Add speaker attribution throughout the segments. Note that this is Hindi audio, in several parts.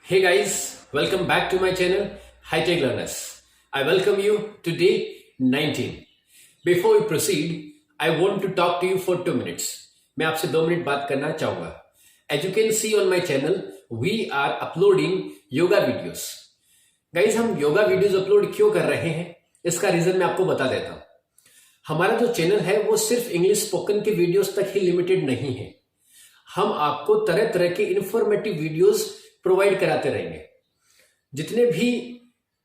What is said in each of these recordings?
Speaker 1: Hey guys, welcome back to my channel, High Tech Learners. I welcome you to day 19. Before we proceed, I want to talk to you for 2 minutes. मैं आपसे 2 मिनट बात करना चाहूंगा. As you can see on my channel, we are uploading yoga videos. Guys, हम योगा वीडियोस अपलोड क्यों कर रहे हैं, इसका रीजन मैं आपको बता देता हूं. हमारा जो चैनल है वो सिर्फ इंग्लिश स्पोकन के वीडियोस तक ही लिमिटेड नहीं है. हम आपको तरह तरह के इंफॉर्मेटिव वीडियोस प्रोवाइड कराते रहेंगे. जितने भी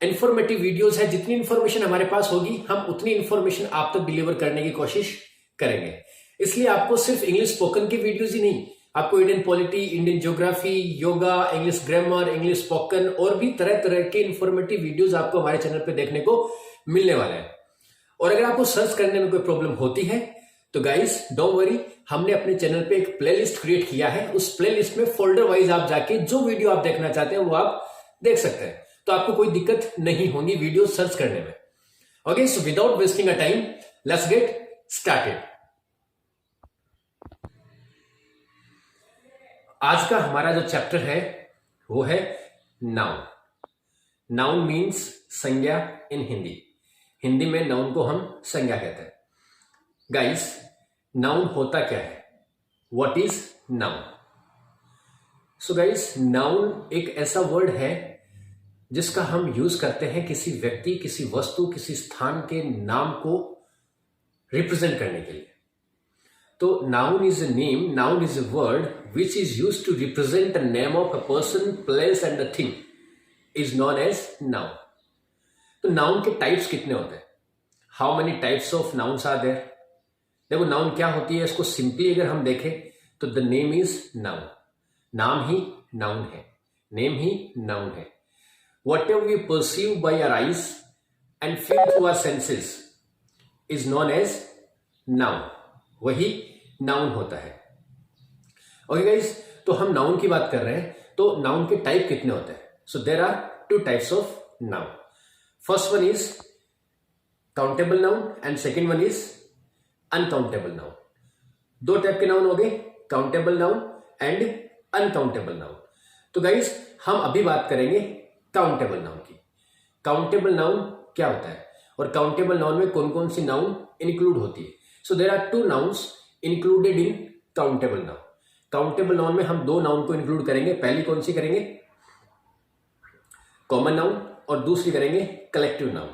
Speaker 1: इंफॉर्मेटिव वीडियोस है, जितनी इंफॉर्मेशन हमारे पास होगी, हम उतनी इंफॉर्मेशन आप तक डिलीवर करने की कोशिश करेंगे. इसलिए आपको सिर्फ इंग्लिश स्पोकन की वीडियोस ही नहीं, आपको Indian polity, Indian geography, yoga, English grammar, English spoken और भी तरह तरह के इंफॉर्मेटिव वीडियोस आपको हमारे चैनल पे देखने को मिलने वाले हैं. और अगर आपको सर्च करने में कोई प्रॉब्लम होती है तो गाइस डोंट वरी, हमने अपने चैनल पे एक प्लेलिस्ट क्रिएट किया है. उस प्लेलिस्ट में फोल्डर वाइज आप जाके जो वीडियो आप देखना चाहते हैं वो आप देख सकते हैं. तो आपको कोई दिक्कत नहीं होगी वीडियो सर्च करने में. Okay, so without wasting a time, let's get started. आज का हमारा जो चैप्टर है वो है नाउन. नाउन मीन्स संज्ञा इन हिंदी. हिंदी में नाउन को हम संज्ञा कहते हैं. गाइस, नाउन होता क्या है? What is noun? So guys, noun एक ऐसा वर्ड है जिसका हम यूज करते हैं किसी व्यक्ति, किसी वस्तु, किसी स्थान के नाम को रिप्रेजेंट करने के लिए. तो noun is a name, noun is a word which is use to represent the name of a person, place and a thing is known as noun. तो नाउन के टाइप्स कितने होते हैं? How many types of nouns are there? देखो, नाउन क्या होती है, इसको सिंपली अगर हम देखें तो द नेम इज नाउन. नाम ही नाउन है, नेम ही नाउन है. Whatever we perceive by our eyes and feel through our senses is known as noun. वही नाउन होता है. ओके गाइस, तो हम नाउन की बात कर रहे हैं. तो नाउन के टाइप कितने होते हैं? So there are 2 types of noun. First one is countable noun and second one is uncountable noun. 2 type के नाउन हो गए, countable noun and uncountable noun. तो गाइस, हम अभी बात करेंगे काउंटेबल नाउन की. काउंटेबल नाउन क्या होता है और काउंटेबल नाउन में कौन कौन सी नाउन इंक्लूड होती है? So there are 2 nouns included in countable noun. Countable noun में हम 2 नाउन को इंक्लूड करेंगे. पहली कौन सी करेंगे? कॉमन नाउन, और दूसरी करेंगे collective noun.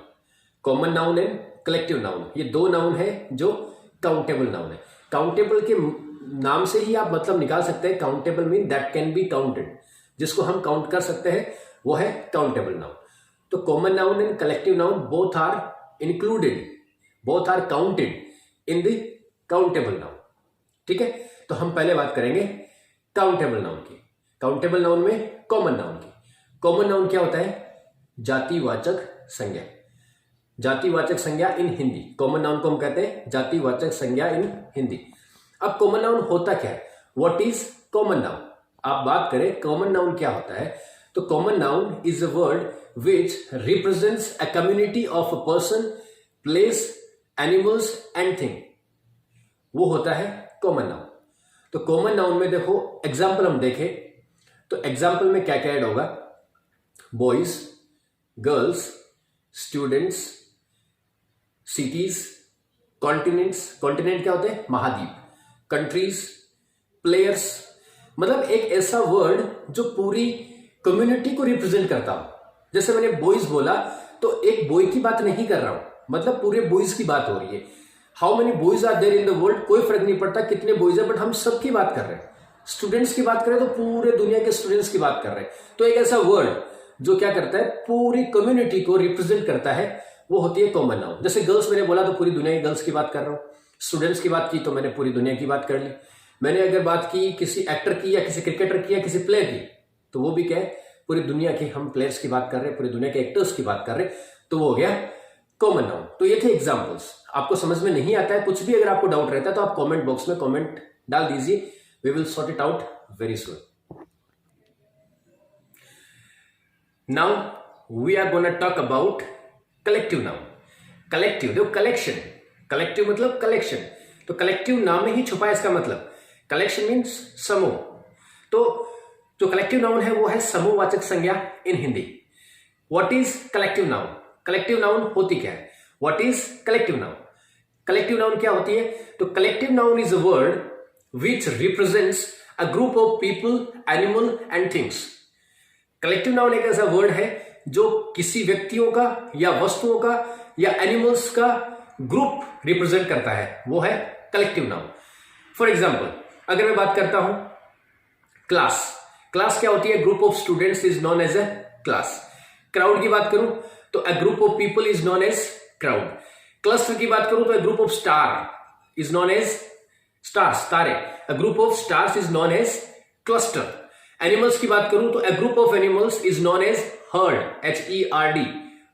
Speaker 1: Common noun and collective noun, ये 2 नाउन है जो काउंटेबल नाउन है. काउंटेबल के नाम से ही आप मतलब निकाल सकते हैं. Countable mean that can be counted, जिसको हम काउंट कर सकते हैं, वो है काउंटेबल नाउन. तो common noun and collective noun both are included, both are counted in the countable noun. ठीक है, तो हम पहले बात करेंगे काउंटेबल नाउन की. काउंटेबल नाउन में कॉमन नाउन की. कॉमन नाउन क्या होता है? जातिवाचक संज्ञा. जातिवाचक संज्ञा इन हिंदी. कॉमन नाउन को हम कहते हैं जातिवाचक संज्ञा इन हिंदी. अब कॉमन नाउन होता क्या है? What is common noun? आप बात करें कॉमन नाउन क्या होता है, तो common noun is a word which represents a community of a person, place, animals and thing. वो होता है कॉमन नाउन. तो कॉमन नाउन में देखो, एग्जाम्पल हम देखें तो एग्जाम्पल में क्या क्या ऐड होगा? Boys, girls, students, cities, continents. Continent क्या होते हैं? महाद्वीप. Countries, players. मतलब एक ऐसा वर्ड जो पूरी कम्युनिटी को रिप्रेजेंट करता हो. जैसे मैंने बॉयज बोला तो एक बॉय की बात नहीं कर रहा हूं, मतलब पूरे बॉयज की बात हो रही है. How many boys are there in the world, कोई फर्क नहीं पड़ता कितने बॉयज है, बट हम सबकी बात कर रहे हैं. स्टूडेंट्स की बात करें तो पूरे दुनिया के स्टूडेंट्स की बात कर रहे हैं. तो एक ऐसा वर्ड जो क्या करता है, पूरी कम्युनिटी को रिप्रेजेंट करता है, वो होती है कॉमन नाउन. जैसे गर्ल्स मैंने बोला तो पूरी दुनिया की गर्ल्स की बात कर रहा हूं. स्टूडेंट्स की बात की तो मैंने पूरी दुनिया की बात कर ली. मैंने अगर बात की किसी एक्टर की या किसी क्रिकेटर की या किसी प्लेयर की, तो वो भी क्या है, पूरी दुनिया के हम प्लेयर्स की बात कर रहे हैं, पूरी दुनिया के एक्टर्स की बात कर रहे हैं, तो वो हो गया कॉमन नाउन. तो ये थे एग्जाम्पल्स. आपको समझ में नहीं आता है, कुछ भी अगर आपको डाउट रहता है तो आप कॉमेंट बॉक्स में कॉमेंट डाल दीजिए. We will sort it out very soon. Now we are gonna talk about collective noun. Collective, देखो कलेक्शन, कलेक्टिव मतलब कलेक्शन. तो कलेक्टिव नाम में ही छुपा है इसका मतलब. कलेक्शन मीन्स समूह. तो जो कलेक्टिव नाउन है वो है समूहवाचक संज्ञा in Hindi. What is collective noun? Collective noun होती क्या है? What is collective noun? Collective noun क्या होती है? तो collective noun is a word which represents a group of people, animal and things. Collective noun एक ऐसा वर्ड है जो किसी व्यक्तियों का या वस्तुओं का या एनिमल्स का ग्रुप रिप्रेजेंट करता है, वो है कलेक्टिव नाउन। फॉर एग्जाम्पल अगर मैं बात करता हूं क्लास, क्लास क्या होती है? Group of students is known as a class. Crowd की बात करूं तो a group of people is known as crowd. Cluster की बात करूं तो a group of star is known as stars, तारे। A group of stars is known as cluster. Animals की बात करूं तो a group of animals is known as herd, HERD,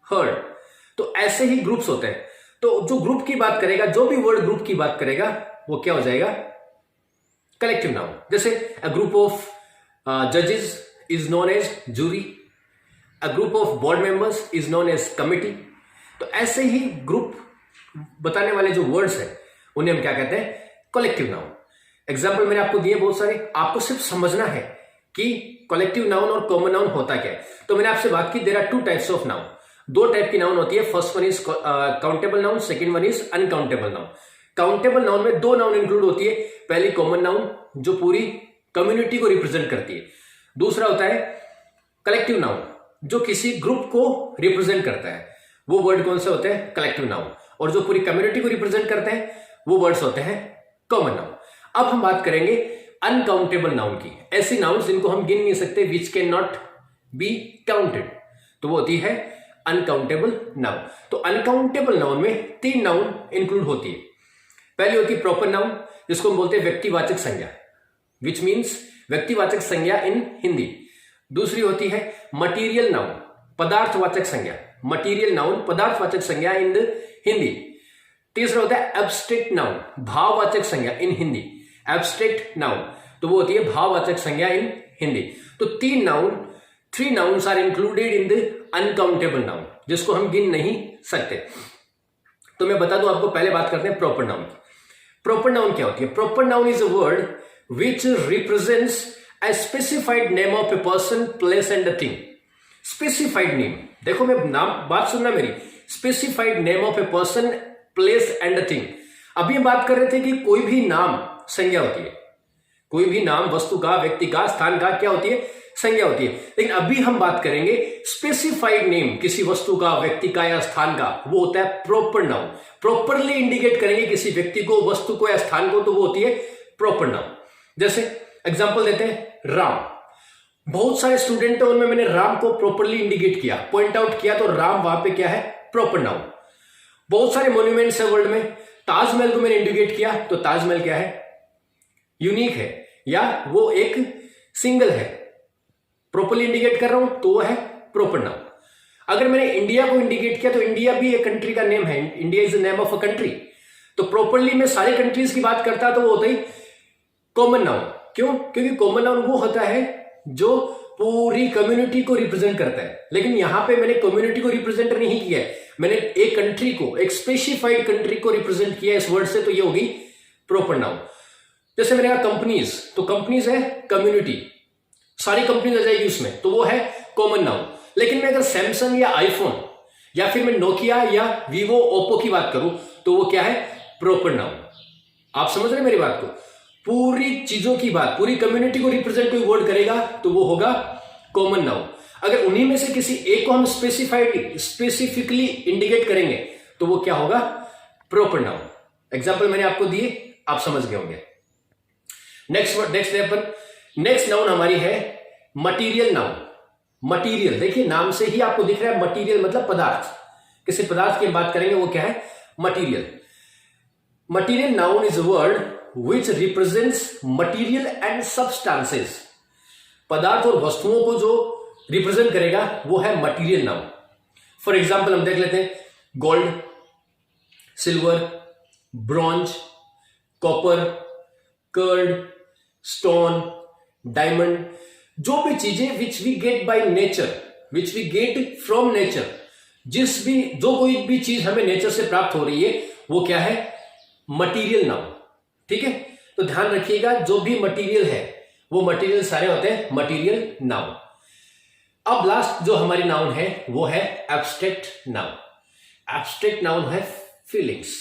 Speaker 1: herd. तो ऐसे ही ग्रुप्स होते हैं। तो जो ग्रुप की बात करेगा, जो भी वर्ड ग्रुप की बात करेगा वो क्या हो जाएगा? Collective noun. जैसे अ ग्रुप ऑफ जजेस is known as jury, a group of board members is known as committee. तो ऐसे ही ग्रुप बताने वाले जो वर्ड्स हैं उन्हें हम क्या कहते हैं? Collective noun. एग्जाम्पल मैंने आपको दिए बहुत सारे, आपको सिर्फ समझना है कि कलेक्टिव नाउन और कॉमन नाउन होता क्या है। तो मैंने आपसे बात की there are 2 types of noun. 2 type की नाउन होती है। First one is countable noun, second one is uncountable noun. Countable noun में 2 नाउन इंक्लूड होती है। पहली कॉमन नाउन जो पूरी कम्युनिटी को रिप्रेजेंट करती है। दूसरा होता है कलेक्टिव नाउन जो किसी ग्रुप को रिप्रेजेंट करता है। वो वर्ड कौन से होते हैं? Collective noun. और जो पूरी कम्युनिटी को रिप्रेजेंट करते हैं वो वर्ड्स होते हैं कॉमन नाउन। अब हम बात करेंगे अनकाउंटेबल नाउन की। ऐसी नाउन जिनको हम गिन नहीं सकते, which can not be counted, तो वो होती है अनकाउंटेबल नाउन। तो अनकाउंटेबल नाउन में 3 नाउन इंक्लूड होती है। पहली होती है प्रॉपर नाउन जिसको हम बोलते हैं व्यक्तिवाचक संज्ञा, विच मीन्स व्यक्तिवाचक संज्ञा इन हिंदी। दूसरी होती है मटीरियल नाउन, पदार्थवाचक संज्ञा, मटीरियल नाउन पदार्थवाचक संज्ञा इन हिंदी। तीसरा होता है एब्स्ट्रैक्ट नाउन, भाववाचक संज्ञा इन हिंदी। एब्स्ट्रैक्ट नाउन तो वो होती है भाववाचक संज्ञा इन हिंदी। तो 3 nouns are included in the uncountable noun जिसको हम गिन नहीं सकते। तो मैं बता दूं आपको, पहले बात करते हैं प्रॉपर नाउन की। प्रॉपर नाउन क्या होती है? Proper noun is a word which represents a specified name of a person, place and a thing. Specified name, देखो मैं नाम, बात सुनना मेरी, specified name of a person, place and a thing. अभी हम बात कर रहे थे कि कोई भी नाम संज्ञा होती है, कोई भी नाम वस्तु का, व्यक्ति का, स्थान का क्या होती है? संज्ञा होती है। लेकिन अभी हम बात करेंगे स्पेसिफाइड नेम, किसी वस्तु का, व्यक्ति का या स्थान का, वो होता है प्रॉपर नाउन। प्रॉपरली इंडिकेट करेंगे किसी व्यक्ति को, वस्तु को या स्थान को, तो वो होती है प्रॉपर नाउन। जैसे एग्जांपल देते हैं राम। बहुत सारे स्टूडेंट है, उनमें मैंने राम को प्रॉपरली इंडिकेट किया, पॉइंट आउट किया, तो राम वहां पे क्या है? Proper noun. बहुत सारे मॉन्यूमेंट्स है वर्ल्ड में, ताजमहल को मैंने इंडिकेट किया तो ताजमहल क्या है? यूनिक है या वो एक सिंगल है, प्रॉपरली इंडिकेट कर रहा हूं तो वो है प्रॉपर नाउन। अगर मैंने इंडिया को इंडिकेट किया तो इंडिया भी एक कंट्री का नेम है, India is the name of a country. तो प्रॉपरली मैं सारी कंट्रीज की बात करता तो वो होता ही कॉमन नाउन। क्यों? क्योंकि कॉमन नाउन वो होता है जो पूरी कम्युनिटी को रिप्रेजेंट करता है। लेकिन यहां पे मैंने कम्युनिटी को रिप्रेजेंट नहीं किया है, मैंने एक कंट्री को, एक स्पेसिफाइड कंट्री को रिप्रेजेंट किया इस वर्ड से, तो ये होगी प्रॉपर नाउन। जैसे मैंने कहा कंपनीज, तो कंपनीज है कम्युनिटी, सारी कंपनीज आ जाएगी उसमें, तो वो है कॉमन नाउन। लेकिन मैं अगर सैमसंग या आईफोन या फिर मैं नोकिया या वीवो, ओप्पो की बात करूं तो वो क्या है? Proper noun. आप समझ रहे मेरी बात को? पूरी चीजों की बात, पूरी कम्युनिटी को रिप्रेजेंट कोई वर्ड करेगा तो वो होगा कॉमन नाउन। अगर उन्हीं में से किसी एक को हम स्पेसिफिकली इंडिकेट करेंगे तो वो क्या होगा? Proper noun. एग्जांपल मैंने आपको दिए, आप समझ गए होंगे। नेक्स्ट नाउन हमारी है मटीरियल नाउन। मटीरियल, देखिए नाम से ही आपको दिख रहा है मटीरियल मतलब पदार्थ, किसी पदार्थ की बात करेंगे वो क्या है? Material. Material noun is a word which represents material and substances. पदार्थ और वस्तुओं को जो रिप्रेजेंट करेगा वो है मटीरियल नाउन। फॉर एग्जाम्पल हम देख लेते हैं gold, silver, bronze, copper, curd, stone, diamond, जो भी चीजें which we get by nature, which we get from nature, जो कोई भी चीज हमें नेचर से प्राप्त हो रही है वो क्या है? Material noun. ठीक है, तो ध्यान रखिएगा, जो भी मटीरियल है वो मटेरियल सारे होते हैं मटेरियल नाउन। अब लास्ट जो हमारी नाउन है वो है एब्स्ट्रैक्ट नाउन। एब्स्ट्रैक्ट नाउन है फीलिंग्स,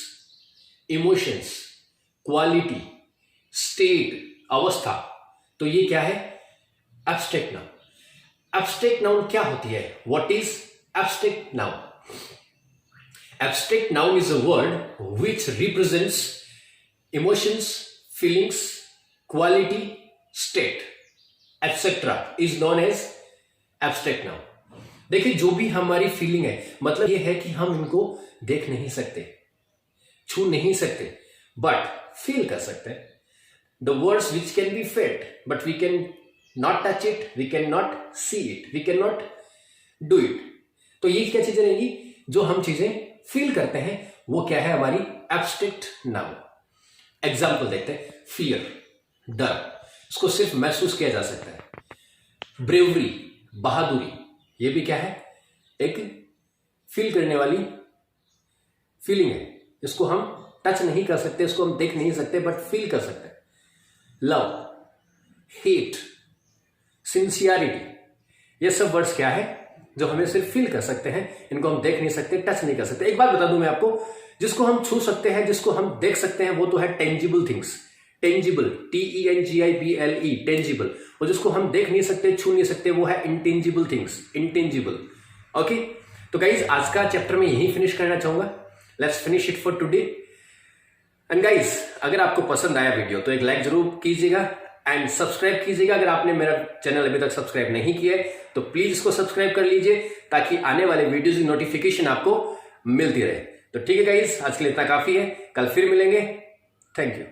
Speaker 1: इमोशंस, क्वालिटी, स्टेट, अवस्था। तो ये क्या है? Abstract noun. एब्स्ट्रैक्ट नाउन क्या होती है? What is abstract noun? Abstract noun is a word which represents emotions, feelings, quality, state, etc. is known as abstract noun. देखिए जो भी हमारी फीलिंग है, मतलब ये है कि हम इनको देख नहीं सकते, छू नहीं सकते, बट फील कर सकते हैं. The words which can be felt, but we can not touch it, we cannot see it, we cannot do it. तो ये क्या चीजें रहेंगी? जो हम चीजें फील करते हैं वो क्या है? हमारी एब्स्ट्रैक्ट नाउन. एग्जाम्पल देखते हैं. फियर, डर, इसको सिर्फ महसूस किया जा सकता है. ब्रेवरी, बहादुरी, ये भी क्या है? एक फील करने वाली फीलिंग है. इसको हम टच नहीं कर सकते, इसको हम देख नहीं सकते, बट फील कर सकते हैं. लव, हेट, सिंसियरिटी, ये सब वर्ड्स क्या है? जो हमें सिर्फ फील कर सकते हैं. इनको हम देख नहीं सकते, टच नहीं कर सकते. एक बात बता दूं मैं आपको, जिसको हम छू सकते हैं, जिसको हम देख सकते हैं, वो तो है tangible things. Tangible, TENGIBLE, tangible. और जिसको हम देख नहीं सकते, छू नहीं सकते, वो है इंटेंजिबल थिंग्स, इंटेंजिबल. ओके, तो गाइज आज का चैप्टर में यही फिनिश करना चाहूंगा. Let's finish it for today. And guys अगर आपको पसंद आया वीडियो तो एक लाइक जरूर कीजिएगा एंड सब्सक्राइब कीजिएगा. अगर आपने मेरा चैनल अभी तक सब्सक्राइब नहीं किया है तो प्लीज इसको सब्सक्राइब कर लीजिए ताकि आने वाले वीडियोस की नोटिफिकेशन आपको मिलती रहे. तो ठीक है गाइस, आज के लिए इतना काफी है. कल फिर मिलेंगे. Thank you.